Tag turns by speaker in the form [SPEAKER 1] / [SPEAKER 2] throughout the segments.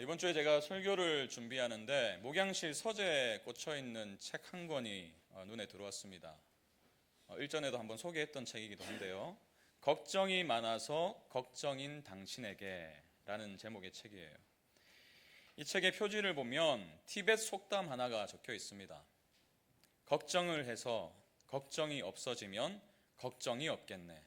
[SPEAKER 1] 이번 주에 제가 설교를 준비하는데 목양실 서재에 꽂혀 있는 책 한 권이 눈에 들어왔습니다. 일전에도 한번 소개했던 책이기도 한데요. 걱정이 많아서 걱정인 당신에게 라는 제목의 책이에요. 이 책의 표지를 보면 티벳 속담 하나가 적혀 있습니다. 걱정을 해서 걱정이 없어지면 걱정이 없겠네.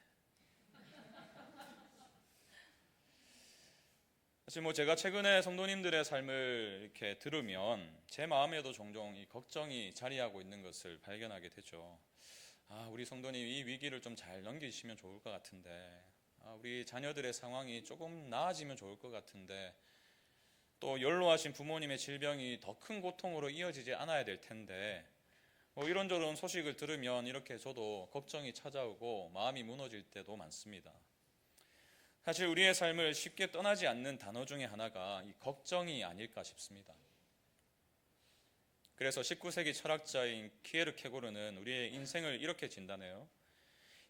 [SPEAKER 1] 사실 제가 최근에 성도님들의 삶을 이렇게 들으면 제 마음에도 종종 이 걱정이 자리하고 있는 것을 발견하게 되죠. 우리 성도님 이 위기를 좀 잘 넘기시면 좋을 것 같은데, 우리 자녀들의 상황이 조금 나아지면 좋을 것 같은데, 또 연로하신 부모님의 질병이 더 큰 고통으로 이어지지 않아야 될 텐데, 이런저런 소식을 들으면 이렇게 저도 걱정이 찾아오고 마음이 무너질 때도 많습니다. 사실 우리의 삶을 쉽게 떠나지 않는 단어 중에 하나가 이 걱정이 아닐까 싶습니다. 그래서 19세기 철학자인 키에르케고르는 우리의 인생을 이렇게 진단해요.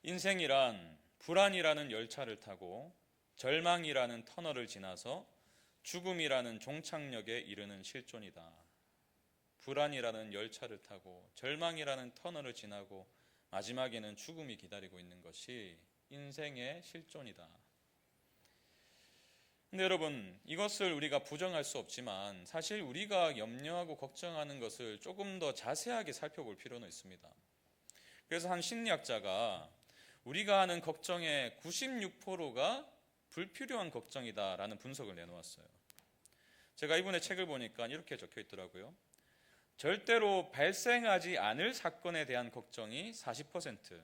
[SPEAKER 1] 인생이란 불안이라는 열차를 타고 절망이라는 터널을 지나서 죽음이라는 종착역에 이르는 실존이다. 불안이라는 열차를 타고 절망이라는 터널을 지나고 마지막에는 죽음이 기다리고 있는 것이 인생의 실존이다. 근데 여러분, 이것을 우리가 부정할 수 없지만 사실 우리가 염려하고 걱정하는 것을 조금 더 자세하게 살펴볼 필요는 있습니다. 그래서 한 심리학자가 우리가 하는 걱정의 96%가 불필요한 걱정이다라는 분석을 내놓았어요. 제가 이번에 책을 보니까 이렇게 적혀 있더라고요. 절대로 발생하지 않을 사건에 대한 걱정이 40%,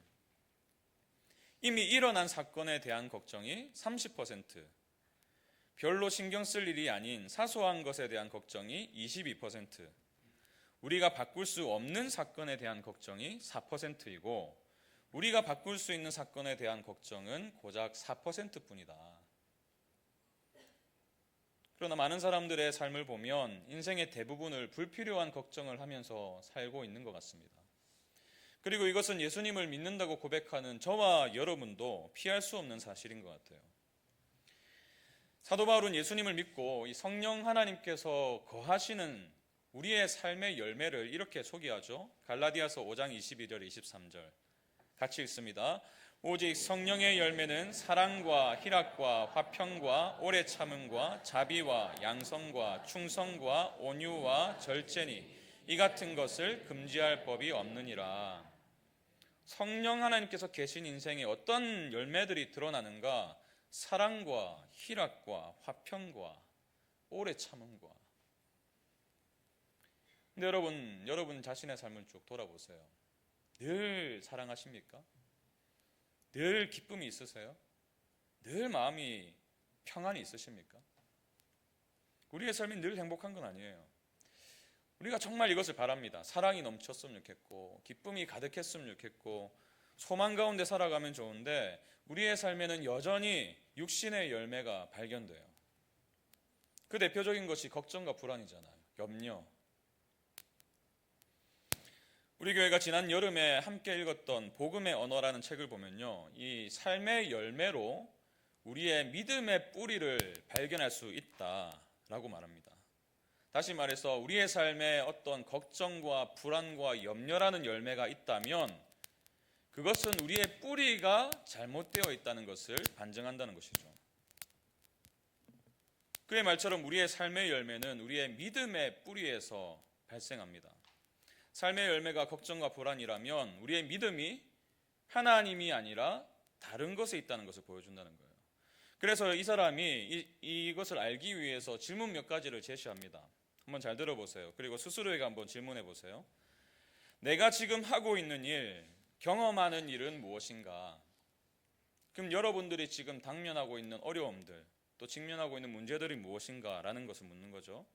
[SPEAKER 1] 이미 일어난 사건에 대한 걱정이 30%, 별로 신경 쓸 일이 아닌 사소한 것에 대한 걱정이 22%, 우리가 바꿀 수 없는 사건에 대한 걱정이 4%이고 우리가 바꿀 수 있는 사건에 대한 걱정은 고작 4%뿐이다. 그러나 많은 사람들의 삶을 보면 인생의 대부분을 불필요한 걱정을 하면서 살고 있는 것 같습니다. 그리고 이것은 예수님을 믿는다고 고백하는 저와 여러분도 피할 수 없는 사실인 것 같아요. 사도 바울은 예수님을 믿고 이 성령 하나님께서 거하시는 우리의 삶의 열매를 이렇게 소개하죠. 갈라디아서 5장 22절 23절 같이 읽습니다. 오직 성령의 열매는 사랑과 희락과 화평과 오래 참음과 자비와 양성과 충성과 온유와 절제니 이 같은 것을 금지할 법이 없느니라. 성령 하나님께서 계신 인생에 어떤 열매들이 드러나는가? 사랑과 희락과 화평과 오래 참음과. 근데 여러분 자신의 삶을 쭉 돌아보세요. 늘 사랑하십니까? 늘 기쁨이 있으세요? 늘 마음이 평안이 있으십니까? 우리의 삶이 늘 행복한 건 아니에요. 우리가 정말 이것을 바랍니다. 사랑이 넘쳤으면 좋겠고 기쁨이 가득했으면 좋겠고 소망 가운데 살아가면 좋은데 우리의 삶에는 여전히 육신의 열매가 발견돼요. 그 대표적인 것이 걱정과 불안이잖아요. 염려. 우리 교회가 지난 여름에 함께 읽었던 복음의 언어라는 책을 보면요, 이 삶의 열매로 우리의 믿음의 뿌리를 발견할 수 있다라고 말합니다. 다시 말해서 우리의 삶에 어떤 걱정과 불안과 염려라는 열매가 있다면 그것은 우리의 뿌리가 잘못되어 있다는 것을 반증한다는 것이죠. 그의 말처럼 우리의 삶의 열매는 우리의 믿음의 뿌리에서 발생합니다. 삶의 열매가 걱정과 불안이라면 우리의 믿음이 하나님이 아니라 다른 것에 있다는 것을 보여준다는 거예요. 그래서 이 사람이 이것을 알기 위해서 질문 몇 가지를 제시합니다. 한번 잘 들어보세요. 그리고 스스로에게 한번 질문해 보세요. 내가 지금 하고 있는 일, 경험하는 일은 무엇인가? 그럼 여러분들이 지금 당면하고 있는 어려움들, 또 직면하고 있는 문제들이 무엇인가? 라는 것을 묻는 거죠.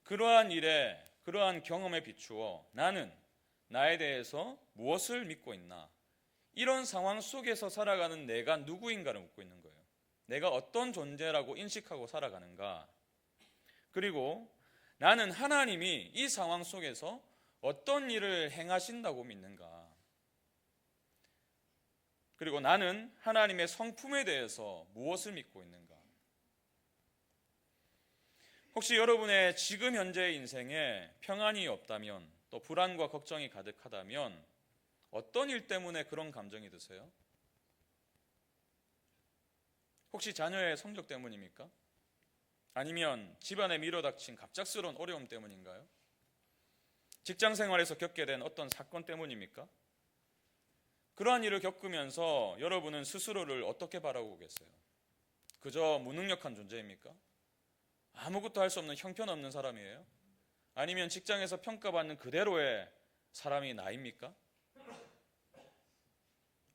[SPEAKER 1] 그러한 일에, 그러한 경험에 비추어 나는 나에 대해서 무엇을 믿고 있나? 이런 상황 속에서 살아가는 내가 누구인가를 묻고 있는 거예요. 내가 어떤 존재라고 인식하고 살아가는가? 그리고 나는 하나님이 이 상황 속에서 어떤 일을 행하신다고 믿는가? 그리고 나는 하나님의 성품에 대해서 무엇을 믿고 있는가? 혹시 여러분의 지금 현재의 인생에 평안이 없다면, 또 불안과 걱정이 가득하다면 어떤 일 때문에 그런 감정이 드세요? 혹시 자녀의 성적 때문입니까? 아니면 집안에 밀어닥친 갑작스러운 어려움 때문인가요? 직장 생활에서 겪게 된 어떤 사건 때문입니까? 그러한 일을 겪으면서 여러분은 스스로를 어떻게 바라보고 계세요? 그저 무능력한 존재입니까? 아무것도 할 수 없는 형편없는 사람이에요? 아니면 직장에서 평가받는 그대로의 사람이 나입니까?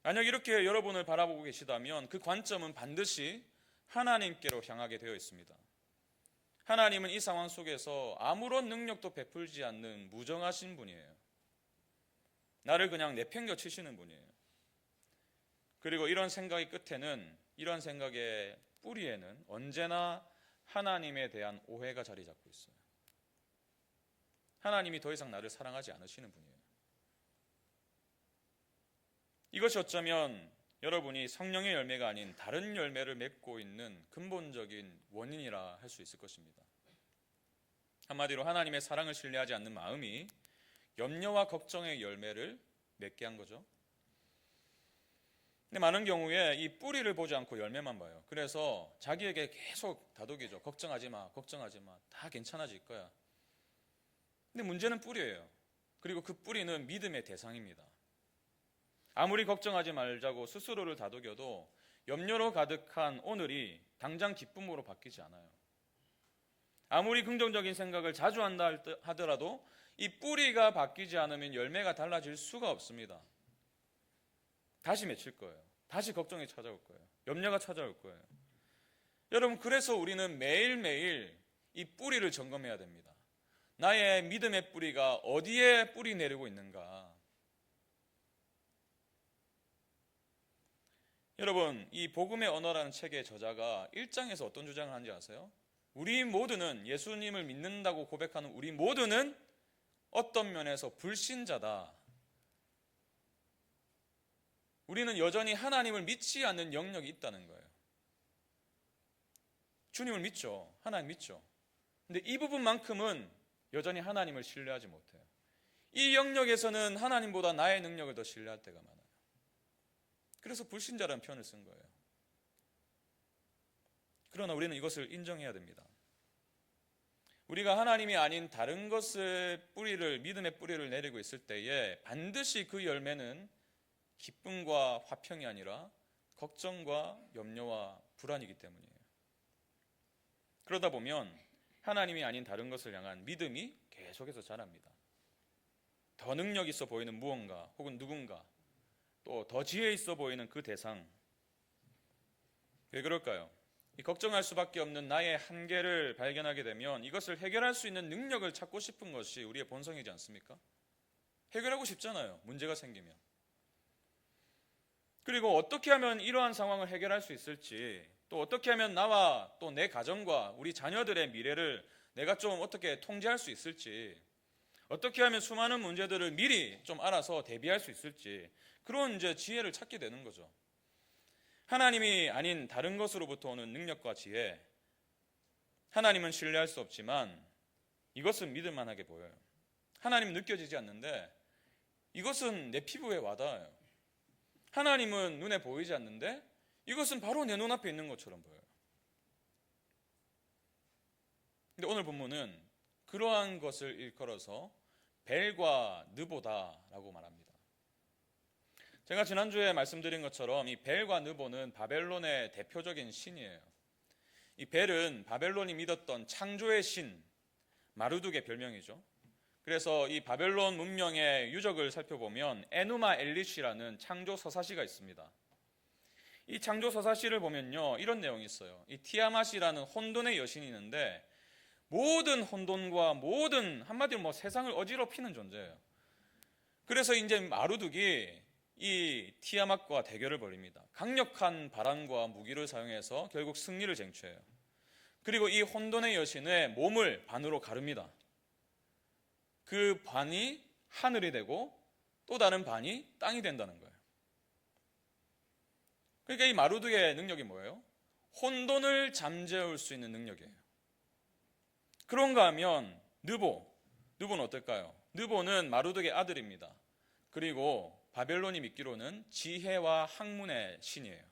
[SPEAKER 1] 만약 이렇게 여러분을 바라보고 계시다면 그 관점은 반드시 하나님께로 향하게 되어 있습니다. 하나님은 이 상황 속에서 아무런 능력도 베풀지 않는 무정하신 분이에요. 나를 그냥 내팽겨 치시는 분이에요. 그리고 이런 생각의 끝에는, 이런 생각의 뿌리에는 언제나 하나님에 대한 오해가 자리 잡고 있어요. 하나님이 더 이상 나를 사랑하지 않으시는 분이에요. 이것이 어쩌면 여러분이 성령의 열매가 아닌 다른 열매를 맺고 있는 근본적인 원인이라 할 수 있을 것입니다. 한마디로 하나님의 사랑을 신뢰하지 않는 마음이 염려와 걱정의 열매를 맺게 한 거죠. 근데 많은 경우에 이 뿌리를 보지 않고 열매만 봐요. 그래서 자기에게 계속 다독이죠. 걱정하지 마, 걱정하지 마. 다 괜찮아질 거야. 근데 문제는 뿌리예요. 그리고 그 뿌리는 믿음의 대상입니다. 아무리 걱정하지 말자고 스스로를 다독여도 염려로 가득한 오늘이 당장 기쁨으로 바뀌지 않아요. 아무리 긍정적인 생각을 자주 한다 하더라도 이 뿌리가 바뀌지 않으면 열매가 달라질 수가 없습니다. 다시 맺힐 거예요. 다시 걱정이 찾아올 거예요. 염려가 찾아올 거예요. 여러분, 그래서 우리는 매일매일 이 뿌리를 점검해야 됩니다. 나의 믿음의 뿌리가 어디에 뿌리 내리고 있는가? 여러분, 이 복음의 언어라는 책의 저자가 1장에서 어떤 주장을 하는지 아세요? 우리 모두는, 예수님을 믿는다고 고백하는 우리 모두는 어떤 면에서 불신자다. 우리는 여전히 하나님을 믿지 않는 영역이 있다는 거예요. 주님을 믿죠. 하나님 믿죠. 근데 이 부분만큼은 여전히 하나님을 신뢰하지 못해요. 이 영역에서는 하나님보다 나의 능력을 더 신뢰할 때가 많아요. 그래서 불신자라는 표현을 쓴 거예요. 그러나 우리는 이것을 인정해야 됩니다. 우리가 하나님이 아닌 다른 것을 믿음의 뿌리를 내리고 있을 때에 반드시 그 열매는 기쁨과 화평이 아니라 걱정과 염려와 불안이기 때문이에요. 그러다 보면 하나님이 아닌 다른 것을 향한 믿음이 계속해서 자랍니다. 더 능력 있어 보이는 무언가 혹은 누군가, 또 더 지혜 있어 보이는 그 대상. 왜 그럴까요? 이 걱정할 수밖에 없는 나의 한계를 발견하게 되면 이것을 해결할 수 있는 능력을 찾고 싶은 것이 우리의 본성이지 않습니까? 해결하고 싶잖아요. 문제가 생기면. 그리고 어떻게 하면 이러한 상황을 해결할 수 있을지, 또 어떻게 하면 나와 또 내 가정과 우리 자녀들의 미래를 내가 좀 어떻게 통제할 수 있을지, 어떻게 하면 수많은 문제들을 미리 좀 알아서 대비할 수 있을지, 그런 이제 지혜를 찾게 되는 거죠. 하나님이 아닌 다른 것으로부터 오는 능력과 지혜, 하나님은 신뢰할 수 없지만 이것은 믿을 만하게 보여요. 하나님은 느껴지지 않는데 이것은 내 피부에 와닿아요. 하나님은 눈에 보이지 않는데 이것은 바로 내 눈앞에 있는 것처럼 보여요. 근데 오늘 본문은 그러한 것을 일컬어서 벨과 느보다라고 말합니다. 제가 지난주에 말씀드린 것처럼 이 벨과 느보는 바벨론의 대표적인 신이에요. 이 벨은 바벨론이 믿었던 창조의 신 마르둑의 별명이죠. 그래서 이 바벨론 문명의 유적을 살펴보면 에누마 엘리시라는 창조 서사시가 있습니다. 이 창조 서사시를 보면요, 이런 내용이 있어요. 이 티아맛이라는 혼돈의 여신이 있는데 모든 혼돈과 모든, 한마디로 세상을 어지럽히는 존재예요. 그래서 이제 마르둑이 이 티아맛과 대결을 벌입니다. 강력한 바람과 무기를 사용해서 결국 승리를 쟁취해요. 그리고 이 혼돈의 여신의 몸을 반으로 가릅니다. 그 반이 하늘이 되고 또 다른 반이 땅이 된다는 거예요. 그러니까 이 마르둑의 능력이 뭐예요? 혼돈을 잠재울 수 있는 능력이에요. 그런가 하면 느보는 어떨까요? 느보는 마루드의 아들입니다. 그리고 바벨론이 믿기로는 지혜와 학문의 신이에요.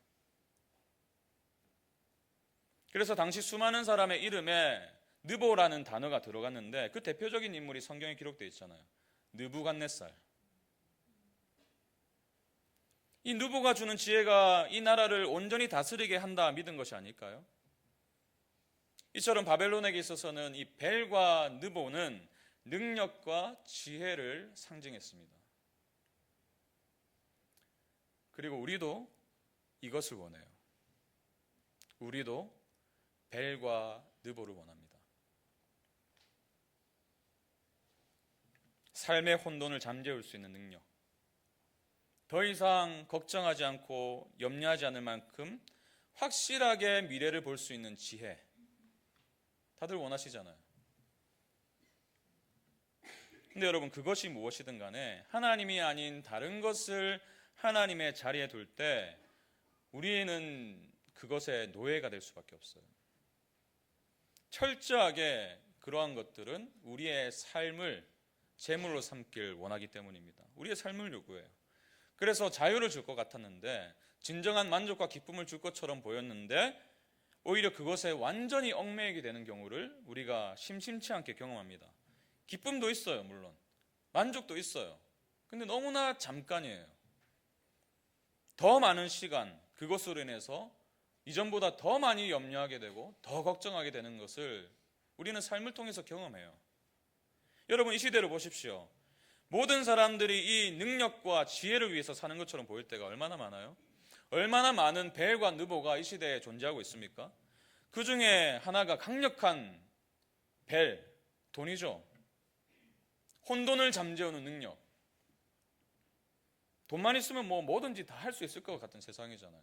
[SPEAKER 1] 그래서 당시 수많은 사람의 이름에 느보라는 단어가 들어갔는데 그 대표적인 인물이 성경에 기록되어 있잖아요. 느부갓네살. 이 느보가 주는 지혜가 이 나라를 온전히 다스리게 한다 믿은 것이 아닐까요? 이처럼 바벨론에게 있어서는 이 벨과 느보는 능력과 지혜를 상징했습니다. 그리고 우리도 이것을 원해요. 우리도 벨과 느보를 원합니다. 삶의 혼돈을 잠재울 수 있는 능력, 더 이상 걱정하지 않고 염려하지 않을 만큼 확실하게 미래를 볼 수 있는 지혜, 다들 원하시잖아요. 근데 여러분, 그것이 무엇이든 간에 하나님이 아닌 다른 것을 하나님의 자리에 둘 때 우리는 그것의 노예가 될 수밖에 없어요. 철저하게 그러한 것들은 우리의 삶을 제물로 삼길 원하기 때문입니다. 우리의 삶을 요구해요. 그래서 자유를 줄 것 같았는데, 진정한 만족과 기쁨을 줄 것처럼 보였는데 오히려 그것에 완전히 얽매이게 되는 경우를 우리가 심심치 않게 경험합니다. 기쁨도 있어요, 물론 만족도 있어요. 근데 너무나 잠깐이에요. 더 많은 시간, 그것으로 인해서 이전보다 더 많이 염려하게 되고 더 걱정하게 되는 것을 우리는 삶을 통해서 경험해요. 여러분, 이 시대를 보십시오. 모든 사람들이 이 능력과 지혜를 위해서 사는 것처럼 보일 때가 얼마나 많아요? 얼마나 많은 벨과 느보가 이 시대에 존재하고 있습니까? 그 중에 하나가 강력한 벨, 돈이죠. 혼돈을 잠재우는 능력. 돈만 있으면 뭐든지 다 할 수 있을 것 같은 세상이잖아요.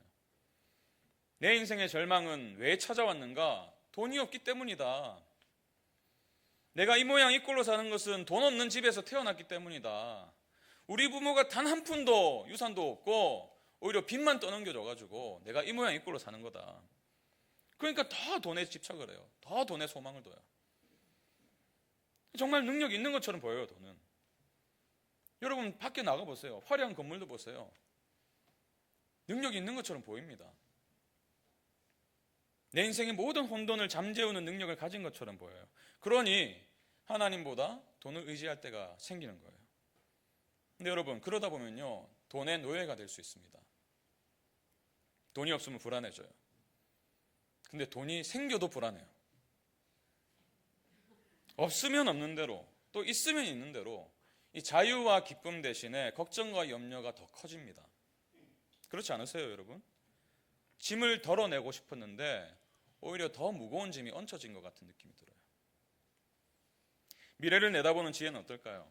[SPEAKER 1] 내 인생의 절망은 왜 찾아왔는가? 돈이 없기 때문이다. 내가 이 모양 이 꼴로 사는 것은 돈 없는 집에서 태어났기 때문이다. 우리 부모가 단 한 푼도 유산도 없고 오히려 빚만 떠넘겨줘가지고 내가 이 모양 이 꼴로 사는 거다. 그러니까 더 돈에 집착을 해요. 더 돈에 소망을 둬요. 정말 능력이 있는 것처럼 보여요, 돈은. 여러분, 밖에 나가보세요. 화려한 건물도 보세요. 능력이 있는 것처럼 보입니다. 내 인생의 모든 혼돈을 잠재우는 능력을 가진 것처럼 보여요. 그러니 하나님보다 돈을 의지할 때가 생기는 거예요. 근데 여러분, 그러다 보면요, 돈의 노예가 될 수 있습니다. 돈이 없으면 불안해져요. 근데 돈이 생겨도 불안해요. 없으면 없는 대로, 또 있으면 있는 대로 이 자유와 기쁨 대신에 걱정과 염려가 더 커집니다. 그렇지 않으세요, 여러분? 짐을 덜어내고 싶었는데 오히려 더 무거운 짐이 얹혀진 것 같은 느낌이 들어요. 미래를 내다보는 지혜는 어떨까요?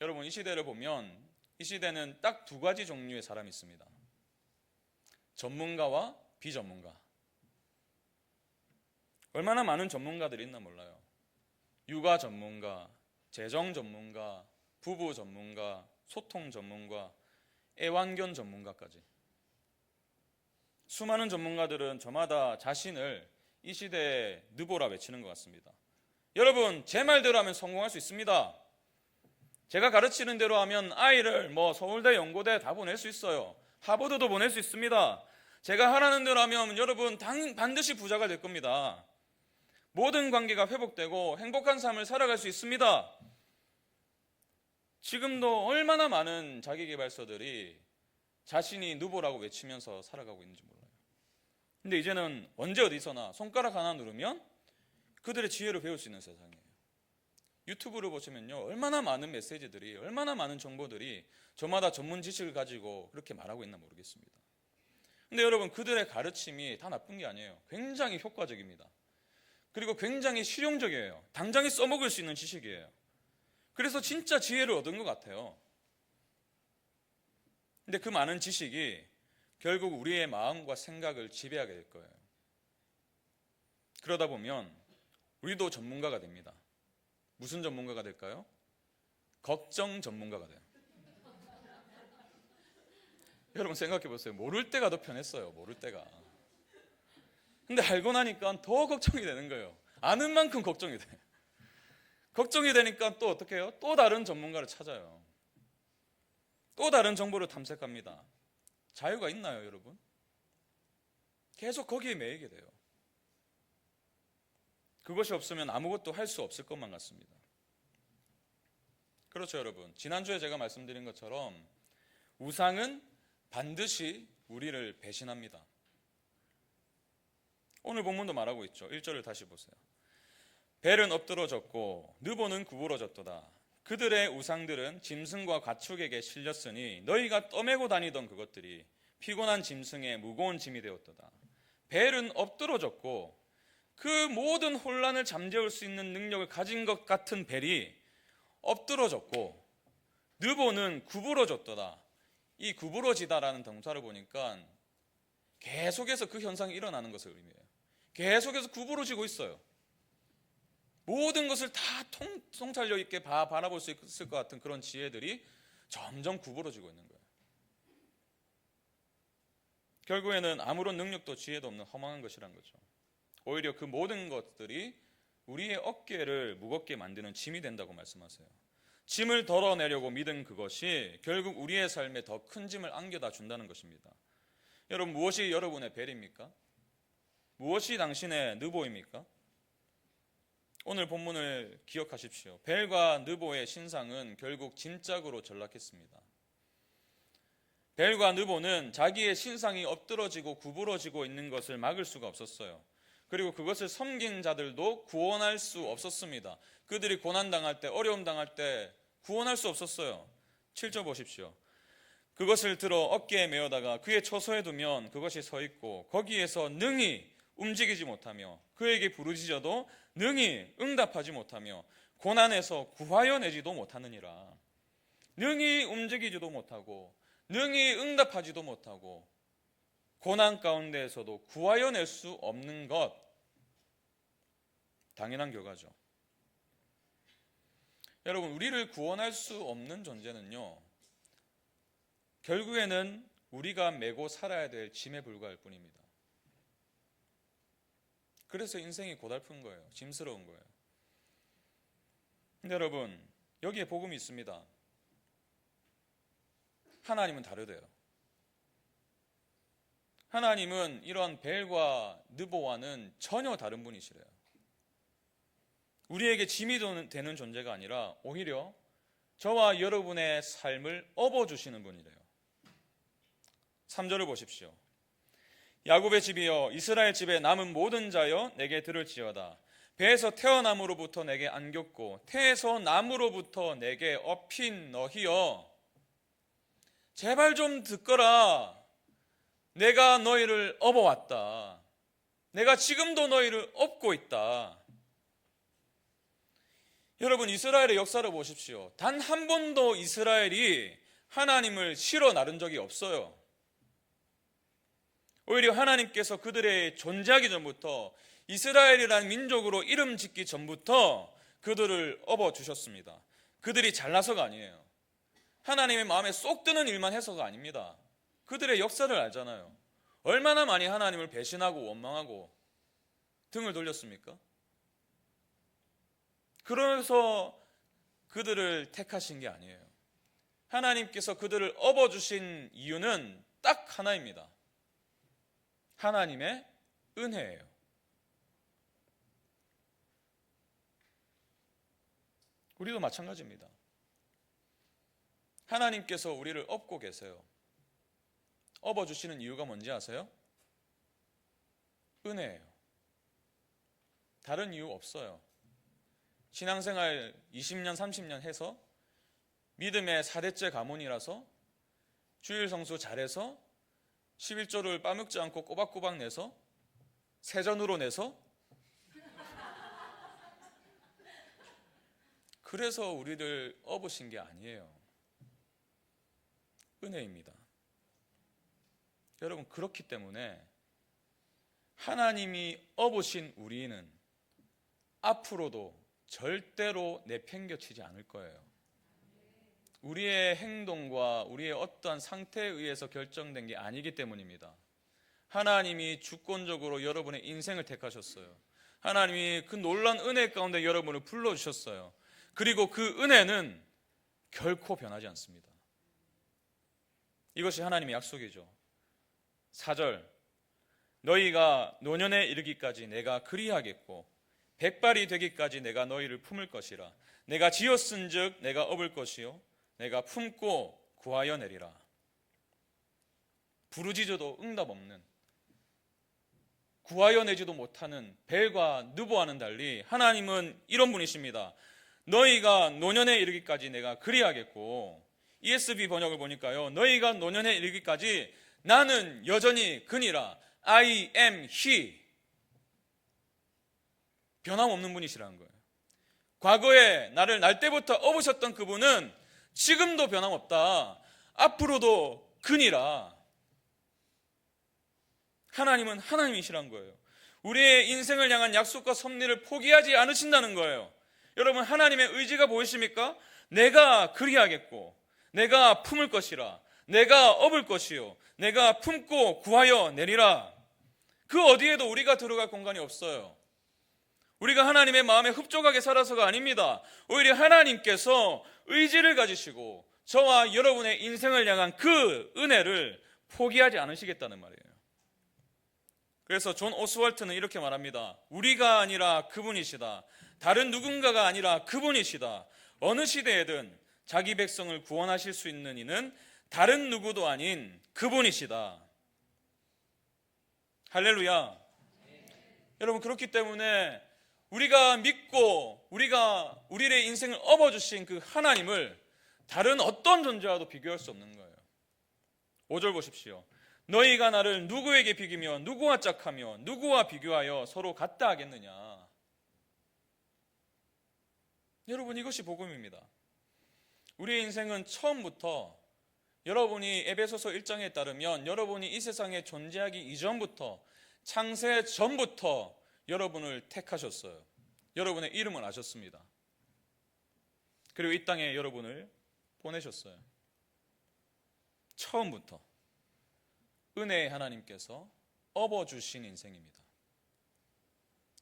[SPEAKER 1] 여러분, 이 시대를 보면 이 시대는 딱 두 가지 종류의 사람이 있습니다. 전문가와 비전문가. 얼마나 많은 전문가들이 있나 몰라요. 육아 전문가, 재정 전문가, 부부 전문가, 소통 전문가, 애완견 전문가까지. 수많은 전문가들은 저마다 자신을 이 시대의 느보라 외치는 것 같습니다. 여러분, 제 말대로 하면 성공할 수 있습니다. 제가 가르치는 대로 하면 아이를 서울대, 연고대 다 보낼 수 있어요. 하버드도 보낼 수 있습니다. 제가 하라는 대로 하면 여러분 반드시 부자가 될 겁니다. 모든 관계가 회복되고 행복한 삶을 살아갈 수 있습니다. 지금도 얼마나 많은 자기계발서들이 자신이 누보라고 외치면서 살아가고 있는지 몰라요. 근데 이제는 언제 어디서나 손가락 하나 누르면 그들의 지혜를 배울 수 있는 세상이에요. 유튜브를 보시면요, 얼마나 많은 메시지들이, 얼마나 많은 정보들이 저마다 전문 지식을 가지고 그렇게 말하고 있나 모르겠습니다. 근데 여러분, 그들의 가르침이 다 나쁜 게 아니에요. 굉장히 효과적입니다. 그리고 굉장히 실용적이에요. 당장에 써먹을 수 있는 지식이에요. 그래서 진짜 지혜를 얻은 것 같아요. 근데 그 많은 지식이 결국 우리의 마음과 생각을 지배하게 될 거예요. 그러다 보면 우리도 전문가가 됩니다. 무슨 전문가가 될까요? 걱정 전문가가 돼요. 여러분, 생각해 보세요. 모를 때가 더 편했어요. 모를 때가. 근데 알고 나니까 더 걱정이 되는 거예요. 아는 만큼 걱정이 돼. 걱정이 되니까 또 어떻게 해요? 또 다른 전문가를 찾아요. 또 다른 정보를 탐색합니다. 자유가 있나요, 여러분? 계속 거기에 매이게 돼요. 그것이 없으면 아무것도 할 수 없을 것만 같습니다. 그렇죠, 여러분. 지난주에 제가 말씀드린 것처럼 우상은 반드시 우리를 배신합니다. 오늘 본문도 말하고 있죠. 1절을 다시 보세요. 벨은 엎드러졌고 느보는 구부러졌도다. 그들의 우상들은 짐승과 가축에게 실렸으니 너희가 떠매고 다니던 그것들이 피곤한 짐승의 무거운 짐이 되었도다. 벨은 엎드러졌고 그 모든 혼란을 잠재울 수 있는 능력을 가진 것 같은 벨이 엎드러졌고 느보는 구부러졌도다. 이 구부러지다라는 동사를 보니까 계속해서 그 현상이 일어나는 것을 의미해요. 계속해서 구부러지고 있어요. 모든 것을 다 통찰력 있게 바라볼 수 있을 것 같은 그런 지혜들이 점점 구부러지고 있는 거예요. 결국에는 아무런 능력도 지혜도 없는 허망한 것이란 거죠. 오히려 그 모든 것들이 우리의 어깨를 무겁게 만드는 짐이 된다고 말씀하세요. 짐을 덜어내려고 믿은 그것이 결국 우리의 삶에 더 큰 짐을 안겨다 준다는 것입니다. 여러분, 무엇이 여러분의 벨입니까? 무엇이 당신의 느보입니까? 오늘 본문을 기억하십시오. 벨과 느보의 신상은 결국 짐짝으로 전락했습니다. 벨과 느보는 자기의 신상이 엎드러지고 구부러지고 있는 것을 막을 수가 없었어요. 그리고 그것을 섬긴 자들도 구원할 수 없었습니다. 그들이 고난당할 때, 어려움 당할 때 구원할 수 없었어요. 7절 보십시오. 그것을 들어 어깨에 메어다가 그의 처소에 두면 그것이 서 있고 거기에서 능히 움직이지 못하며 그에게 부르짖어도 능히 응답하지 못하며 고난에서 구하여 내지도 못하느니라. 능히 움직이지도 못하고 능히 응답하지도 못하고 고난 가운데에서도 구하여 낼 수 없는 것, 당연한 결과죠. 여러분, 우리를 구원할 수 없는 존재는요, 결국에는 우리가 메고 살아야 될 짐에 불과할 뿐입니다. 그래서 인생이 고달픈 거예요. 짐스러운 거예요. 근데 여러분, 여기에 복음이 있습니다. 하나님은 다르대요. 하나님은 이러한 벨과 느보와는 전혀 다른 분이시래요. 우리에게 짐이 되는 존재가 아니라 오히려 저와 여러분의 삶을 업어주시는 분이래요. 3절을 보십시오. 야곱의 집이여 이스라엘 집에 남은 모든 자여 내게 들을지어다. 배에서 태어남으로부터 내게 안겼고 태에서 남으로부터 내게 업힌 너희여 제발 좀 듣거라. 내가 너희를 업어왔다. 내가 지금도 너희를 업고 있다. 여러분, 이스라엘의 역사를 보십시오. 단 한 번도 이스라엘이 하나님을 실어 나른 적이 없어요. 오히려 하나님께서 그들의 존재하기 전부터 이스라엘이라는 민족으로 이름 짓기 전부터 그들을 업어주셨습니다. 그들이 잘나서가 아니에요. 하나님의 마음에 쏙 드는 일만 해서가 아닙니다. 그들의 역사를 알잖아요. 얼마나 많이 하나님을 배신하고 원망하고 등을 돌렸습니까? 그래서 그들을 택하신 게 아니에요. 하나님께서 그들을 업어주신 이유는 딱 하나입니다. 하나님의 은혜예요. 우리도 마찬가지입니다. 하나님께서 우리를 업고 계세요. 업어주시는 이유가 뭔지 아세요? 은혜예요. 다른 이유 없어요. 신앙생활 20년, 30년 해서 믿음의 4대째 가문이라서 주일 성수 잘해서 11조를 빠먹지 않고 꼬박꼬박 내서 세전으로 내서 그래서 우리를 업으신 게 아니에요. 은혜입니다. 여러분, 그렇기 때문에 하나님이 업으신 우리는 앞으로도 절대로 내팽겨치지 않을 거예요. 우리의 행동과 우리의 어떠한 상태에 의해서 결정된 게 아니기 때문입니다. 하나님이 주권적으로 여러분의 인생을 택하셨어요. 하나님이 그 놀라운 은혜 가운데 여러분을 불러주셨어요. 그리고 그 은혜는 결코 변하지 않습니다. 이것이 하나님의 약속이죠. 4절, 너희가 노년에 이르기까지 내가 그리하겠고 백발이 되기까지 내가 너희를 품을 것이라. 내가 지었은즉 내가 업을 것이요 내가 품고 구하여 내리라. 부르짖어도 응답 없는, 구하여 내지도 못하는 벨과 느보와는 달리 하나님은 이런 분이십니다. 너희가 노년에 이르기까지 내가 그리하겠고, ESV 번역을 보니까요, 너희가 노년에 이르기까지 나는 여전히 그니라. I am he. 변함없는 분이시라는 거예요. 과거에 나를 날 때부터 업으셨던 그분은 지금도 변함없다. 앞으로도 그니라. 하나님은 하나님이시란 거예요. 우리의 인생을 향한 약속과 섭리를 포기하지 않으신다는 거예요. 여러분, 하나님의 의지가 보이십니까? 내가 그리하겠고 내가 품을 것이라. 내가 업을 것이요 내가 품고 구하여 내리라. 그 어디에도 우리가 들어갈 공간이 없어요. 우리가 하나님의 마음에 흡족하게 살아서가 아닙니다. 오히려 하나님께서 의지를 가지시고 저와 여러분의 인생을 향한 그 은혜를 포기하지 않으시겠다는 말이에요. 그래서 존 오스왈트는 이렇게 말합니다. 우리가 아니라 그분이시다. 다른 누군가가 아니라 그분이시다. 어느 시대에든 자기 백성을 구원하실 수 있는 이는 다른 누구도 아닌 그분이시다. 할렐루야. 여러분, 그렇기 때문에 우리가 믿고 우리의 인생을 업어주신 그 하나님을 다른 어떤 존재와도 비교할 수 없는 거예요. 5절 보십시오. 너희가 나를 누구에게 비기며 누구와 짝하며 누구와 비교하여 서로 같다 하겠느냐. 여러분, 이것이 복음입니다. 우리의 인생은 처음부터, 여러분이 에베소서 1장에 따르면 여러분이 이 세상에 존재하기 이전부터, 창세 전부터 여러분을 택하셨어요. 여러분의 이름을 아셨습니다. 그리고 이 땅에 여러분을 보내셨어요. 처음부터 은혜의 하나님께서 업어주신 인생입니다.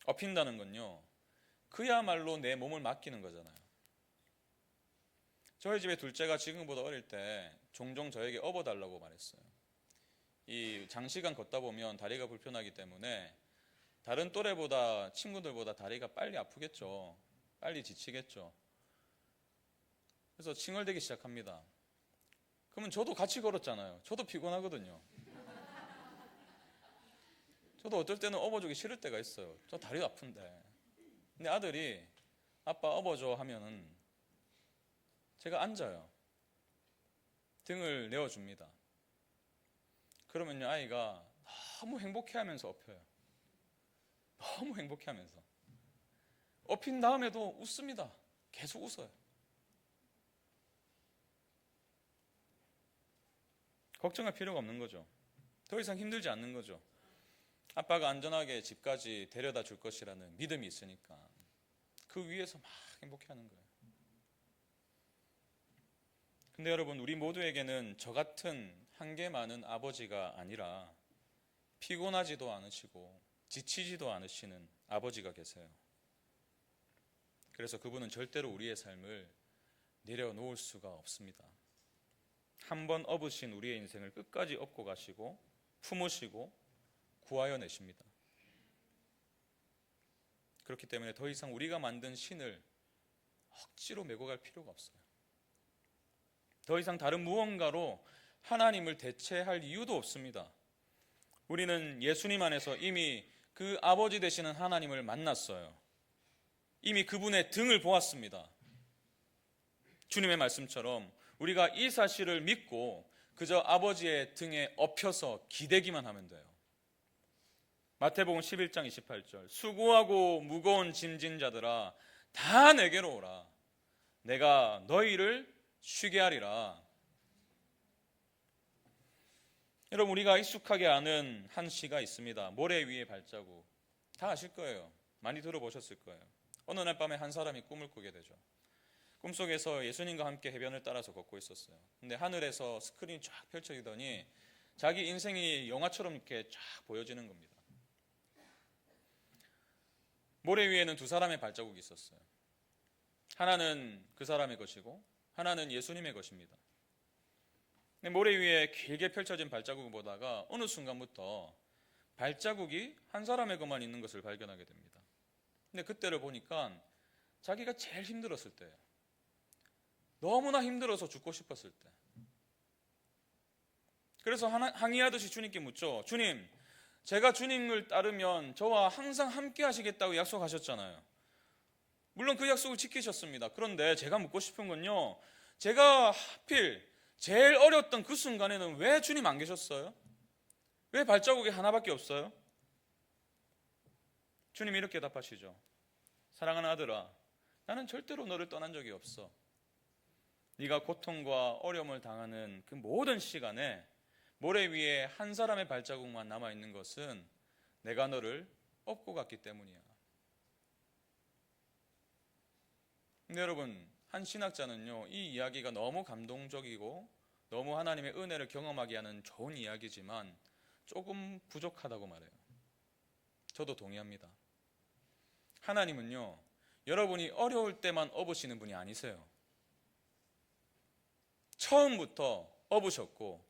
[SPEAKER 1] 업힌다는 건요, 그야말로 내 몸을 맡기는 거잖아요. 저희 집에 둘째가 지금보다 어릴 때 종종 저에게 업어달라고 말했어요. 이 장시간 걷다 보면 다리가 불편하기 때문에 다른 또래보다, 친구들보다 다리가 빨리 아프겠죠. 빨리 지치겠죠. 그래서 칭얼대기 시작합니다. 그러면 저도 같이 걸었잖아요. 저도 피곤하거든요. 저도 어떨 때는 업어주기 싫을 때가 있어요. 저 다리가 아픈데. 근데 아들이 아빠 업어줘 하면은 제가 앉아요. 등을 내어줍니다. 그러면요, 아이가 너무 행복해하면서 업혀요. 너무 행복해하면서. 업힌 다음에도 웃습니다. 계속 웃어요. 걱정할 필요가 없는 거죠. 더 이상 힘들지 않는 거죠. 아빠가 안전하게 집까지 데려다 줄 것이라는 믿음이 있으니까 그 위에서 막 행복해하는 거예요. 근데 여러분, 우리 모두에게는 저 같은 한계 많은 아버지가 아니라 피곤하지도 않으시고 지치지도 않으시는 아버지가 계세요. 그래서 그분은 절대로 우리의 삶을 내려놓을 수가 없습니다. 한 번 업으신 우리의 인생을 끝까지 업고 가시고 품으시고 구하여 내십니다. 그렇기 때문에 더 이상 우리가 만든 신을 억지로 메고 갈 필요가 없어요. 더 이상 다른 무언가로 하나님을 대체할 이유도 없습니다. 우리는 예수님 안에서 이미 그 아버지 되시는 하나님을 만났어요. 이미 그분의 등을 보았습니다. 주님의 말씀처럼 우리가 이 사실을 믿고 그저 아버지의 등에 엎혀서 기대기만 하면 돼요. 마태복음 11장 28절, 수고하고 무거운 짐진 자들아 다 내게로 오라. 내가 너희를 쉬게 하리라. 여러분, 우리가 익숙하게 아는 한 시가 있습니다. 모래 위의 발자국. 다 아실 거예요. 많이 들어보셨을 거예요. 어느 날 밤에 한 사람이 꿈을 꾸게 되죠. 꿈속에서 예수님과 함께 해변을 따라서 걷고 있었어요. 근데 하늘에서 스크린이 쫙 펼쳐지더니 자기 인생이 영화처럼 이렇게 쫙 보여지는 겁니다. 모래 위에는 두 사람의 발자국이 있었어요. 하나는 그 사람의 것이고 하나는 예수님의 것입니다. 모래 위에 길게 펼쳐진 발자국을 보다가 어느 순간부터 발자국이 한 사람의 것만 있는 것을 발견하게 됩니다. 근데 그때를 보니까 자기가 제일 힘들었을 때예요. 너무나 힘들어서 죽고 싶었을 때. 그래서 항의하듯이 주님께 묻죠. 주님, 제가 주님을 따르면 저와 항상 함께 하시겠다고 약속하셨잖아요. 물론 그 약속을 지키셨습니다. 그런데 제가 묻고 싶은 건요, 제가 하필 제일 어려웠던 그 순간에는 왜 주님 안 계셨어요? 왜 발자국이 하나밖에 없어요? 주님이 이렇게 답하시죠. 사랑하는 아들아, 나는 절대로 너를 떠난 적이 없어. 네가 고통과 어려움을 당하는 그 모든 시간에 모래 위에 한 사람의 발자국만 남아있는 것은 내가 너를 업고 갔기 때문이야. 근데 여러분, 한 신학자는요, 이 이야기가 너무 감동적이고 너무 하나님의 은혜를 경험하게 하는 좋은 이야기지만 조금 부족하다고 말해요. 저도 동의합니다. 하나님은요, 여러분이 어려울 때만 업으시는 분이 아니세요. 처음부터 업으셨고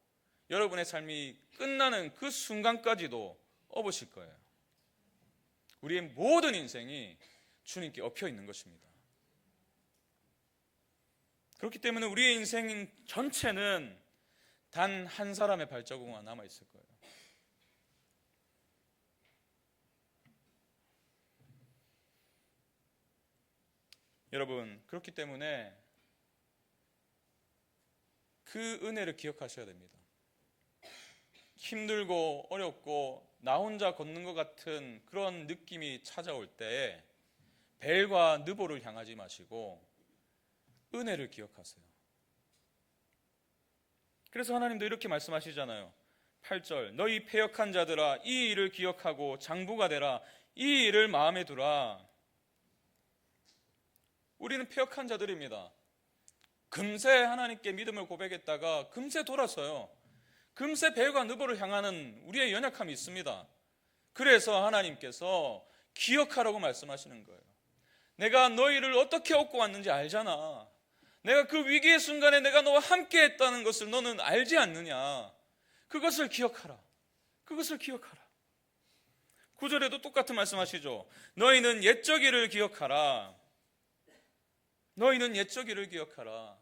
[SPEAKER 1] 여러분의 삶이 끝나는 그 순간까지도 업으실 거예요. 우리의 모든 인생이 주님께 엎여 있는 것입니다. 그렇기 때문에 우리의 인생 전체는 단 한 사람의 발자국만 남아있을 거예요. 여러분, 그렇기 때문에 그 은혜를 기억하셔야 됩니다. 힘들고 어렵고 나 혼자 걷는 것 같은 그런 느낌이 찾아올 때 벨과 느보를 향하지 마시고 은혜를 기억하세요. 그래서 하나님도 이렇게 말씀하시잖아요. 8절, 너희 패역한 자들아 이 일을 기억하고 장부가 되라. 이 일을 마음에 두라. 우리는 패역한 자들입니다. 금세 하나님께 믿음을 고백했다가 금세 돌아서요. 금세 벨과 느보를 향하는 우리의 연약함이 있습니다. 그래서 하나님께서 기억하라고 말씀하시는 거예요. 내가 너희를 어떻게 업고 왔는지 알잖아. 내가 그 위기의 순간에 내가 너와 함께 했다는 것을 너는 알지 않느냐. 그것을 기억하라. 그것을 기억하라. 9절에도 똑같은 말씀하시죠. 너희는 옛적 일을 기억하라. 너희는 옛적 일을 기억하라.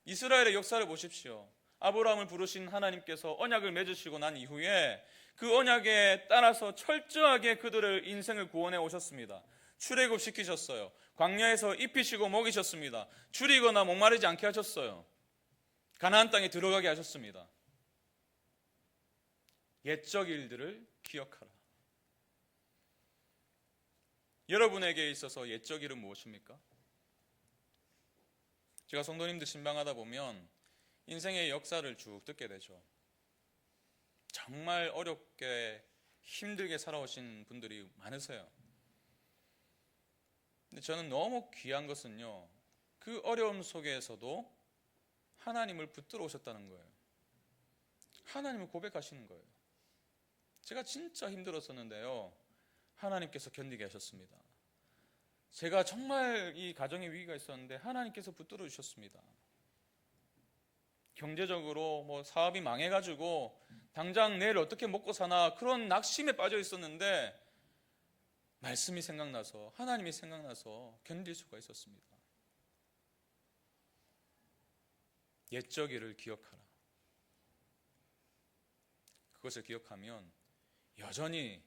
[SPEAKER 1] 이스라엘의 역사를 보십시오. 아브라함을 부르신 하나님께서 언약을 맺으시고 난 이후에 그 언약에 따라서 철저하게 그들의 인생을 구원해 오셨습니다. 출애굽시키셨어요. 광야에서 입히시고 먹이셨습니다. 줄이거나 목마르지 않게 하셨어요. 가나안 땅에 들어가게 하셨습니다. 옛적 일들을 기억하라. 여러분에게 있어서 옛적 일은 무엇입니까? 제가 성도님들 신방하다 보면 인생의 역사를 쭉 듣게 되죠. 정말 어렵게 힘들게 살아오신 분들이 많으세요. 근데 저는 너무 귀한 것은요, 그 어려움 속에서도 하나님을 붙들어 오셨다는 거예요. 하나님을 고백하시는 거예요. 제가 진짜 힘들었었는데요, 하나님께서 견디게 하셨습니다. 제가 정말 이 가정에 위기가 있었는데 하나님께서 붙들어 주셨습니다. 경제적으로 뭐 사업이 망해가지고 당장 내일 어떻게 먹고 사나 그런 낙심에 빠져 있었는데 말씀이 생각나서, 하나님이 생각나서 견딜 수가 있었습니다. 옛적 일을 기억하라. 그것을 기억하면 여전히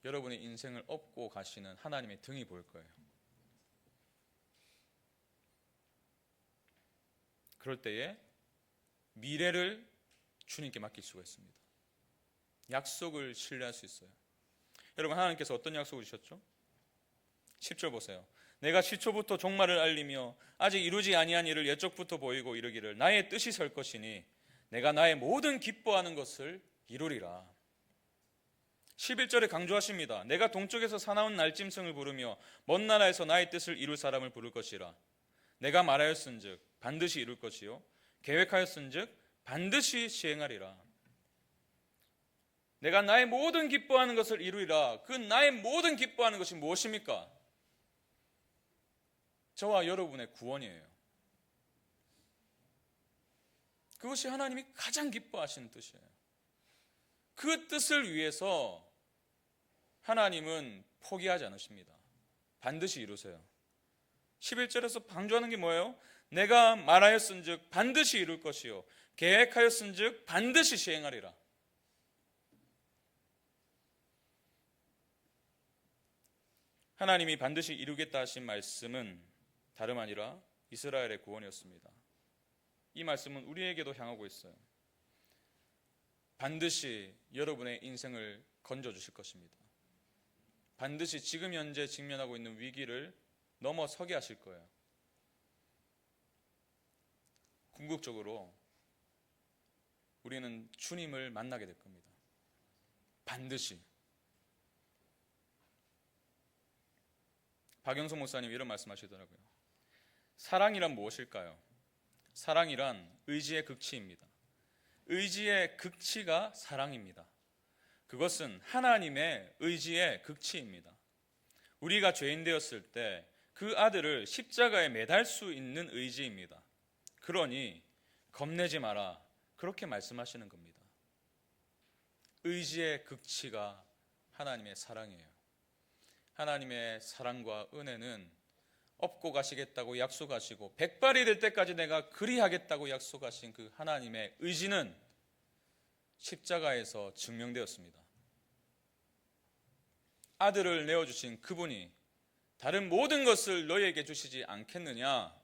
[SPEAKER 1] 여러분의 인생을 업고 가시는 하나님의 등이 보일 거예요. 그럴 때에 미래를 주님께 맡길 수가 있습니다. 약속을 신뢰할 수 있어요. 여러분, 하나님께서 어떤 약속을 주셨죠? 10절 보세요. 내가 시초부터 종말을 알리며 아직 이루지 아니한 일을 옛적부터 보이고 이르기를 나의 뜻이 설 것이니 내가 나의 모든 기뻐하는 것을 이루리라. 11절에 강조하십니다. 내가 동쪽에서 사나운 날짐승을 부르며 먼 나라에서 나의 뜻을 이룰 사람을 부를 것이라. 내가 말하였은즉 반드시 이룰 것이요 계획하였은즉 반드시 시행하리라. 내가 나의 모든 기뻐하는 것을 이루리라. 그 나의 모든 기뻐하는 것이 무엇입니까? 저와 여러분의 구원이에요. 그것이 하나님이 가장 기뻐하시는 뜻이에요. 그 뜻을 위해서 하나님은 포기하지 않으십니다. 반드시 이루세요. 11절에서 방조하는 게 뭐예요? 내가 말하였은즉 반드시 이룰 것이요 계획하였은즉 반드시 시행하리라. 하나님이 반드시 이루겠다 하신 말씀은 다름 아니라 이스라엘의 구원이었습니다. 이 말씀은 우리에게도 향하고 있어요. 반드시 여러분의 인생을 건져주실 것입니다. 반드시 지금 현재 직면하고 있는 위기를 넘어서게 하실 거예요. 궁극적으로 우리는 주님을 만나게 될 겁니다. 반드시. 박영선 목사님이 이런 말씀하시더라고요. 사랑이란 무엇일까요? 사랑이란 의지의 극치입니다. 의지의 극치가 사랑입니다. 그것은 하나님의 의지의 극치입니다. 우리가 죄인 되었을 때 그 아들을 십자가에 매달 수 있는 의지입니다. 그러니 겁내지 마라. 그렇게 말씀하시는 겁니다. 의지의 극치가 하나님의 사랑이에요. 하나님의 사랑과 은혜는 업고 가시겠다고 약속하시고 백발이 될 때까지 내가 그리하겠다고 약속하신 그 하나님의 의지는 십자가에서 증명되었습니다. 아들을 내어주신 그분이 다른 모든 것을 너희에게 주시지 않겠느냐?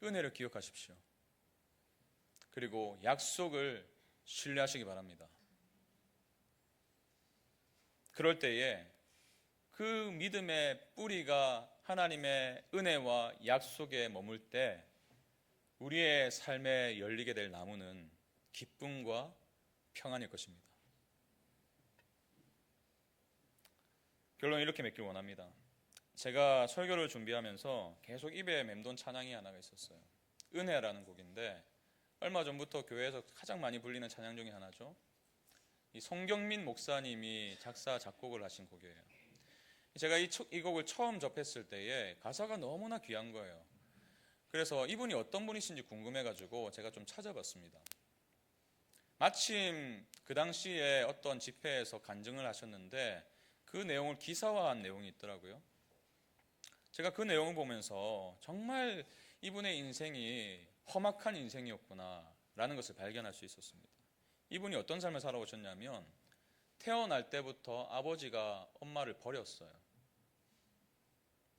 [SPEAKER 1] 은혜를 기억하십시오. 그리고 약속을 신뢰하시기 바랍니다. 그럴 때에 그 믿음의 뿌리가 하나님의 은혜와 약속에 머물 때 우리의 삶에 열리게 될 나무는 기쁨과 평안일 것입니다. 결론 이렇게 맺길 원합니다. 제가 설교를 준비하면서 계속 입에 맴돈 찬양이 하나가 있었어요. 은혜라는 곡인데 얼마 전부터 교회에서 가장 많이 불리는 찬양 중에 하나죠. 이 송경민 목사님이 작사 작곡을 하신 곡이에요. 제가 이 곡을 처음 접했을 때에 가사가 너무나 귀한 거예요. 그래서 이분이 어떤 분이신지 궁금해가지고 제가 좀 찾아봤습니다. 마침 그 당시에 어떤 집회에서 간증을 하셨는데 그 내용을 기사화한 내용이 있더라고요. 제가 그 내용을 보면서 정말 이분의 인생이 험악한 인생이었구나 라는 것을 발견할 수 있었습니다. 이분이 어떤 삶을 살아오셨냐면 태어날 때부터 아버지가 엄마를 버렸어요.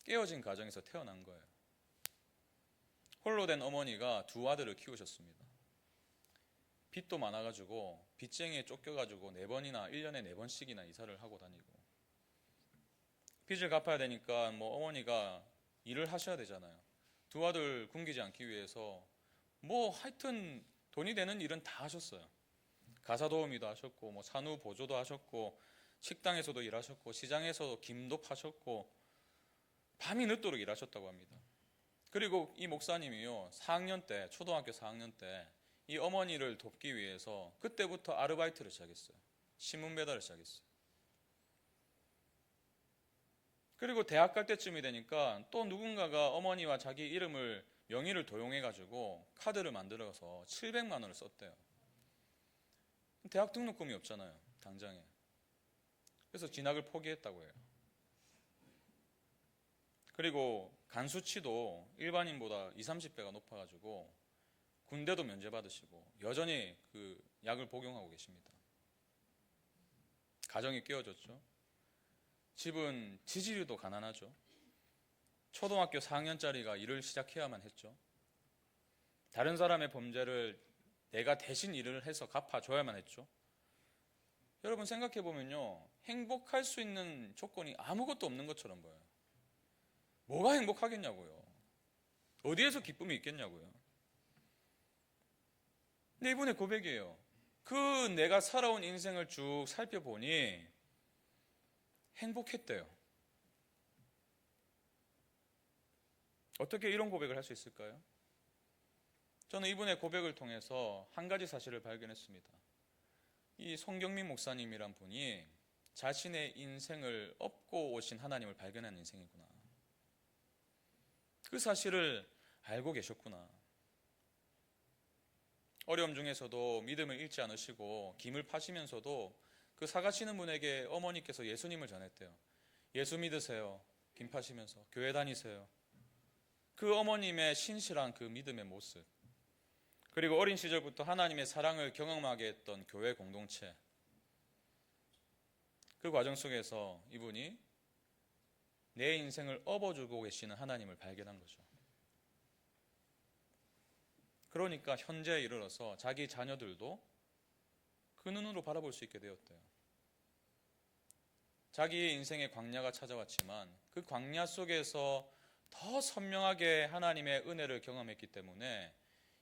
[SPEAKER 1] 깨어진 가정에서 태어난 거예요. 홀로 된 어머니가 두 아들을 키우셨습니다. 빚도 많아가지고 빚쟁이에 쫓겨가지고 4번이나 1년에 4번씩이나 이사를 하고 다니고 빚을 갚아야 되니까 어머니가 일을 하셔야 되잖아요. 두 아들 굶기지 않기 위해서 하여튼 돈이 되는 일은 다 하셨어요. 가사 도우미도 하셨고 산후 보조도 하셨고 식당에서도 일하셨고 시장에서도 김도 파셨고 밤이 늦도록 일하셨다고 합니다. 그리고 이 목사님이요 4학년 때 초등학교 4학년 때 이 어머니를 돕기 위해서 그때부터 아르바이트를 시작했어요. 신문 배달을 시작했어요. 그리고 대학 갈 때쯤이 되니까 또 누군가가 어머니와 자기 이름을 명의를 도용해가지고 카드를 만들어서 700만 원을 썼대요. 대학 등록금이 없잖아요, 당장에. 그래서 진학을 포기했다고 해요. 그리고 간 수치도 일반인보다 20-30배가 높아가지고 군대도 면제받으시고 여전히 그 약을 복용하고 계십니다. 가정이 깨어졌죠. 집은 지지리도 가난하죠. 초등학교 4학년짜리가 일을 시작해야만 했죠. 다른 사람의 범죄를 내가 대신 일을 해서 갚아줘야만 했죠. 여러분 생각해보면요, 행복할 수 있는 조건이 아무것도 없는 것처럼 보여요. 뭐가 행복하겠냐고요. 어디에서 기쁨이 있겠냐고요. 근데 이분의 고백이에요. 그 내가 살아온 인생을 쭉 살펴보니 행복했대요. 어떻게 이런 고백을 할 수 있을까요? 저는 이분의 고백을 통해서 한 가지 사실을 발견했습니다. 이 송경민 목사님이란 분이 자신의 인생을 업고 오신 하나님을 발견한 인생이구나. 그 사실을 알고 계셨구나. 어려움 중에서도 믿음을 잃지 않으시고 김을 파시면서도 그 사가시는 분에게 어머니께서 예수님을 전했대요. 예수 믿으세요. 김 파시면서 교회 다니세요. 그 어머님의 신실한 그 믿음의 모습, 그리고 어린 시절부터 하나님의 사랑을 경험하게 했던 교회 공동체, 그 과정 속에서 이분이 내 인생을 업어주고 계시는 하나님을 발견한 거죠. 그러니까 현재에 이르러서 자기 자녀들도 그 눈으로 바라볼 수 있게 되었대요. 자기의 인생의 광야가 찾아왔지만 그 광야 속에서 더 선명하게 하나님의 은혜를 경험했기 때문에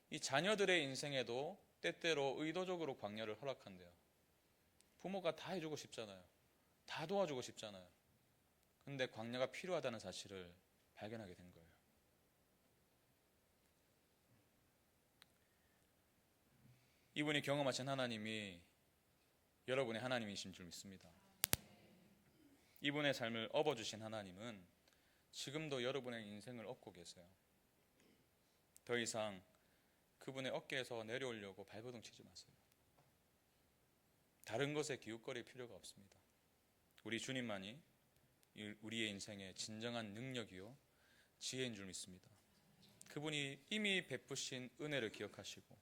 [SPEAKER 1] 이 자녀들의 인생에도 때때로 의도적으로 광야를 허락한대요. 부모가 다 해주고 싶잖아요. 다 도와주고 싶잖아요. 근데 광야가 필요하다는 사실을 발견하게 된 거예요. 이분이 경험하신 하나님이 여러분의 하나님이신 줄 믿습니다. 이분의 삶을 업어주신 하나님은 지금도 여러분의 인생을 업고 계세요. 더 이상 그분의 어깨에서 내려오려고 발버둥 치지 마세요. 다른 것에 기웃거릴 필요가 없습니다. 우리 주님만이 우리의 인생의 진정한 능력이요 지혜인 줄 믿습니다. 그분이 이미 베푸신 은혜를 기억하시고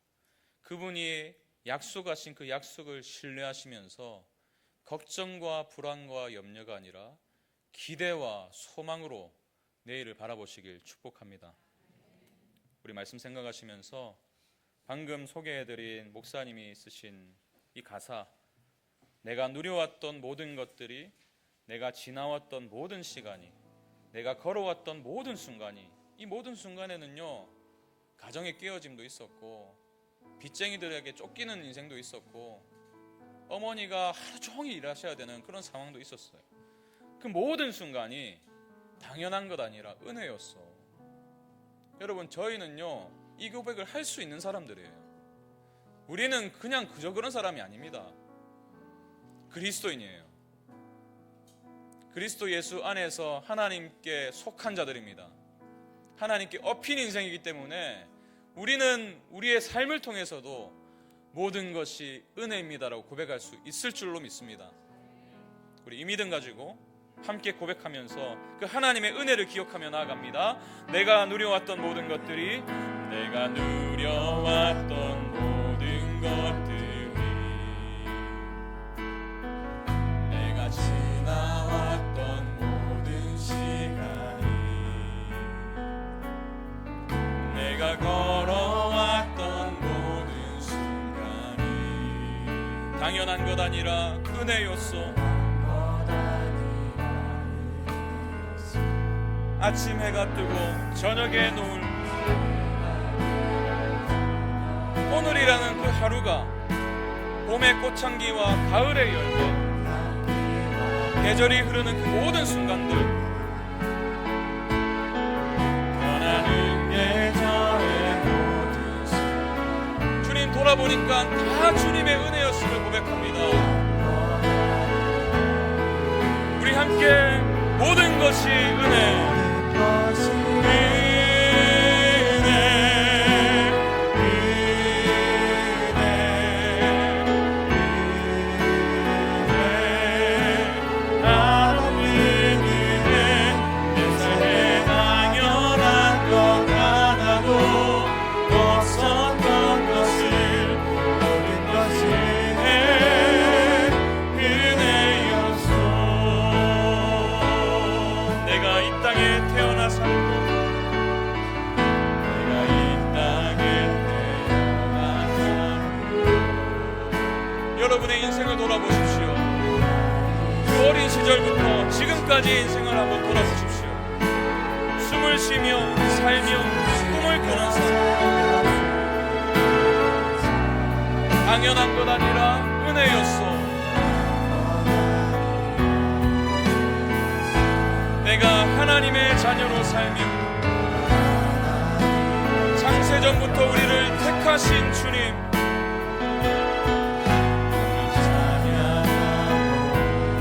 [SPEAKER 1] 그분이 약속하신 그 약속을 신뢰하시면서 걱정과 불안과 염려가 아니라 기대와 소망으로 내일을 바라보시길 축복합니다. 우리 말씀 생각하시면서 방금 소개해드린 목사님이 쓰신 이 가사, 내가 누려왔던 모든 것들이, 내가 지나왔던 모든 시간이, 내가 걸어왔던 모든 순간이, 이 모든 순간에는요 가정의 깨어짐도 있었고 빚쟁이들에게 쫓기는 인생도 있었고 어머니가 하루 종일 일하셔야 되는 그런 상황도 있었어요. 그 모든 순간이 당연한 것 아니라 은혜였어. 여러분, 저희는요 이 고백을 할 수 있는 사람들이에요. 우리는 그냥 그저 그런 사람이 아닙니다. 그리스도인이에요. 그리스도 예수 안에서 하나님께 속한 자들입니다. 하나님께 업힌 인생이기 때문에 우리는 우리의 삶을 통해서도 모든 것이 은혜입니다라고 고백할 수 있을 줄로 믿습니다. 우리 이 믿음 가지고 함께 고백하면서 그 하나님의 은혜를 기억하며 나아갑니다. 내가 누려왔던 모든 것들이, 내가 누려왔던 모든 것들이, 내가 지나왔던 모든 시간이, 내가 걸어왔던 모든 순간이 당연한 것 아니라 은혜였소. 아침 해가 뜨고 저녁에 노을, 오늘이라는 그 하루가 봄의 꽃향기와 가을의 열매, 계절이 흐르는 그 모든 순간들, 변하는 계절의 모든 순간, 주님 돌아보니까 다 주님의 은혜였음을 고백합니다. 우리 함께 모든 것이 은혜, 여러분의 인생을 돌아보십시오. 그 어린 시절부터 지금까지의 인생을 한번 돌아보십시오. 숨을 쉬며 살며 꿈을 꾸는 삶, 당연한 것 아니라 은혜였소. 내가 하나님의 자녀로 살며 창세전부터 우리를 택하신 주님,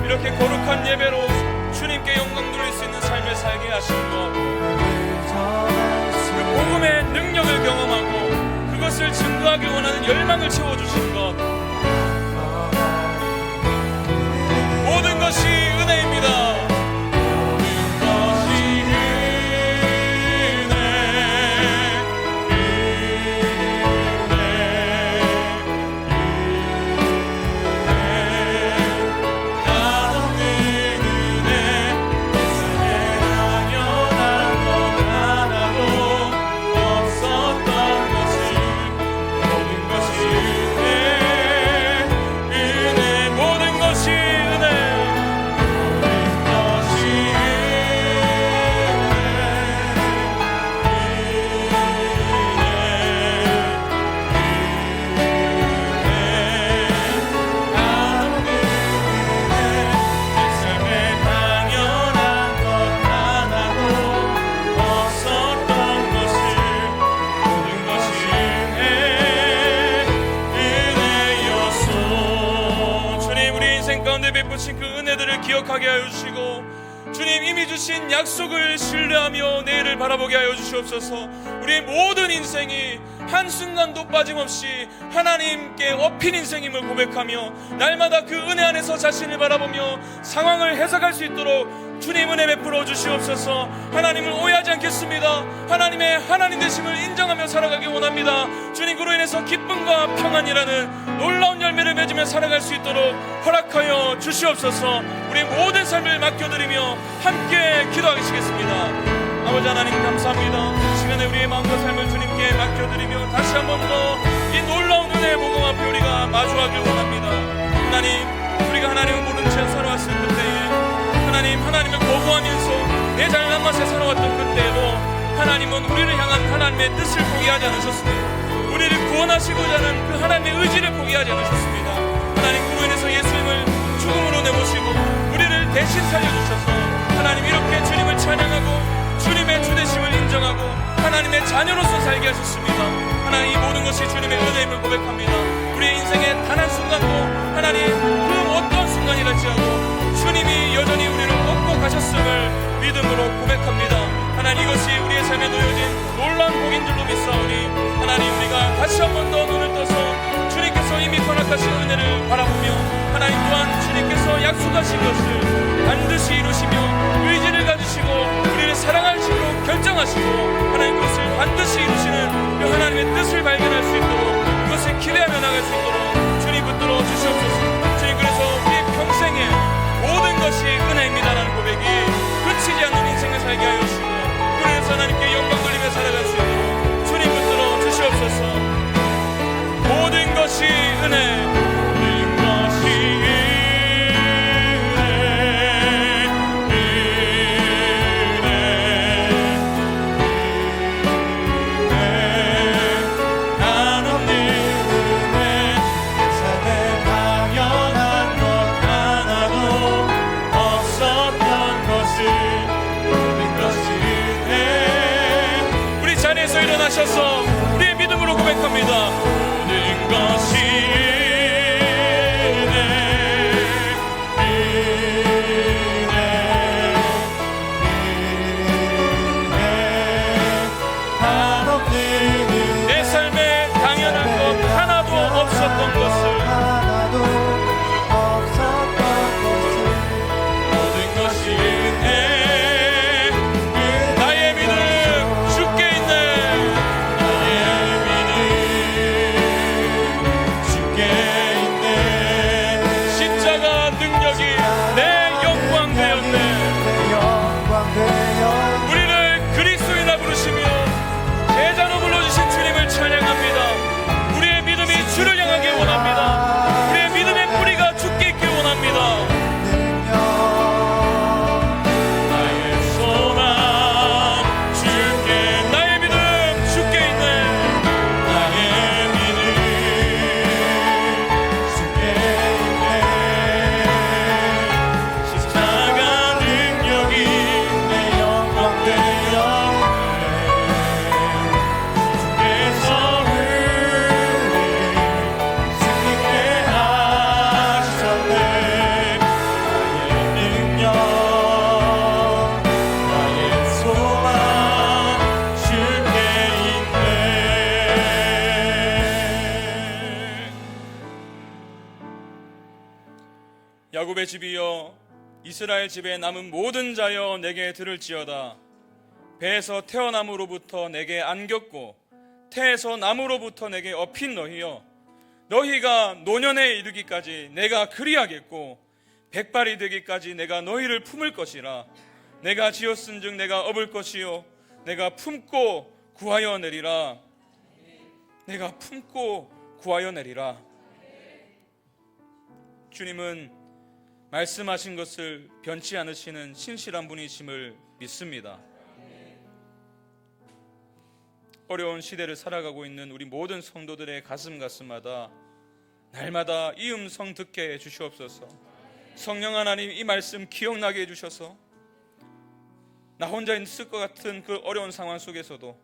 [SPEAKER 1] 이렇게 예배로 주님께 영광 돌릴 수 있는 삶을 살게 하신 것, 그 복음의 능력을 경험하고 그것을 증거하기 원하는 열망을 채워주신 것, 모든 것이 은혜입니다. 베푸신 그 은혜들을 기억하게 하여 주시고, 주님 이미 주신 약속을 신뢰하며 내일을 바라보게 하여 주시옵소서. 우리의 모든 인생이 한순간도 빠짐없이 하나님께 엎인 인생임을 고백하며 날마다 그 은혜 안에서 자신을 바라보며 상황을 해석할 수 있도록 주님 은혜 베풀어 주시옵소서. 하나님을 오해하지 않겠습니다. 하나님의 하나님 되심을 인정하며 살아가기 원합니다. 주님, 그로 인해서 기쁨과 평안이라는 놀라운 열매를 맺으며 살아갈 수 있도록 허락하여 주시옵소서. 우리 모든 삶을 맡겨드리며 함께 기도하시겠습니다. 아버지 하나님 감사합니다. 시간에 우리의 마음과 삶을 주님께 맡겨드리며 다시 한 번 더 이 놀라운 은혜의 복음 앞에 우리가 마주하길 원합니다. 하나님, 우리가 하나님을 모른 채 살아왔을 그때에 하나님을 거부하면서 내 잘난 맛에 살아왔던 그때에도 하나님은 우리를 향한 하나님의 뜻을 포기하지 않으셨습니다. 우리를 구원하시고자 하는 그 하나님의 의지를 포기하지 않으셨습니다. 하나님, 그로 인해서 예수님을 죽음으로 내모시고 우리를 대신 살려주셔서 하나님 이렇게 주님을 찬양하고 주님의 주되심을 인정하고 하나님의 자녀로서 살게 하셨습니다. 하나님, 이 모든 것이 주님의 은혜임을 고백합니다. 우리의 인생의 단 한순간도 하나님 그 어떤 순간이랄지라도 주님이 여전히 우리를 업고 가셨음을 믿음으로 고백합니다. 하나님, 이것이 우리의 삶에 놓여진 놀라운 복인 줄로 믿사오니 하나님, 우리가 다시 한 번 더 눈을 떠서 주님께서 이미 허락하신 은혜를 바라보며 하나님 또한 주님께서 약속하신 것을 반드시 이루시며 의지를 가지시고 우리를 사랑하시고 결정하시고 하나님 그것을 반드시 이루시는 그 하나님의 뜻을 발견할 수 있도록 그것을 기대하며 나갈 수 있도록 주님 붙들어 주시옵소서. 주님, 그래서 우리 평생에 모든 것이 은혜입니다라는 고백이 그치지 않는 인생을 살게 하여 주시고 그래서 하나님께 영광 돌리며 살아갈 수 있도록 주님 붙들어 주시옵소서. 모든 것이 은혜, 모든 것이 일어나셔서 우리의 믿음으로 고백합니다. 모든 것이 내 삶에 당연한 것 하나도 없었던 것을 모든 것이 나의 믿음 주께 있네. 나의 믿음 야곱의 집이여 이스라엘 집에 남은 모든 자여 내게 들을지어다. 배에서 태어남으로부터 내게 안겼고 태에서 남으로부터 내게 업힌 너희여, 너희가 노년에 이르기까지 내가 그리하겠고 백발이 되기까지 내가 너희를 품을 것이라. 내가 지었은즉 내가 업을 것이요 내가 품고 구하여 내리라. 내가 품고 구하여 내리라. 주님은 말씀하신 것을 변치 않으시는 신실한 분이심을 믿습니다. 어려운 시대를 살아가고 있는 우리 모든 성도들의 가슴마다 날마다 이 음성 듣게 해 주시옵소서. 성령 하나님, 이 말씀 기억나게 해주셔서 나 혼자 있을 것 같은 그 어려운 상황 속에서도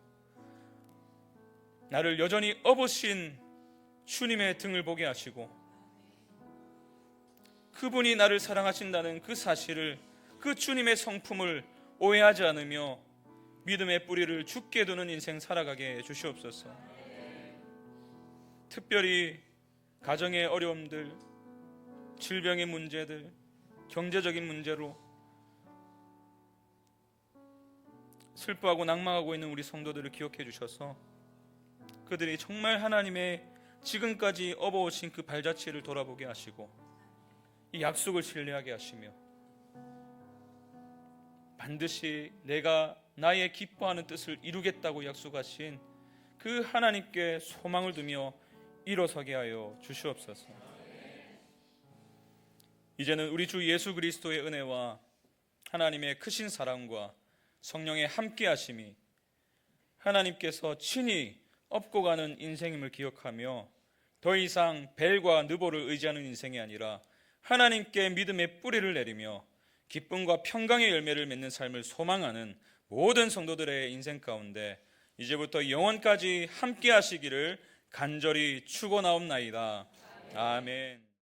[SPEAKER 1] 나를 여전히 업으신 주님의 등을 보게 하시고 그분이 나를 사랑하신다는 그 사실을, 그 주님의 성품을 오해하지 않으며 믿음의 뿌리를 굳게 두는 인생 살아가게 해 주시옵소서. 특별히 가정의 어려움들, 질병의 문제들, 경제적인 문제로 슬퍼하고 낭망하고 있는 우리 성도들을 기억해 주셔서 그들이 정말 하나님의 지금까지 업어오신 그 발자취를 돌아보게 하시고 이 약속을 신뢰하게 하시며 반드시 내가 나의 기뻐하는 뜻을 이루겠다고 약속하신 그 하나님께 소망을 두며 일어서게 하여 주시옵소서. 이제는 우리 주 예수 그리스도의 은혜와 하나님의 크신 사랑과 성령의 함께하심이 하나님께서 친히 업고 가는 인생임을 기억하며 더 이상 벨과 느보를 의지하는 인생이 아니라 하나님께 믿음의 뿌리를 내리며 기쁨과 평강의 열매를 맺는 삶을 소망하는 모든 성도들의 인생 가운데 이제부터 영원까지 함께 하시기를 간절히 축원하옵나이다. 아멘.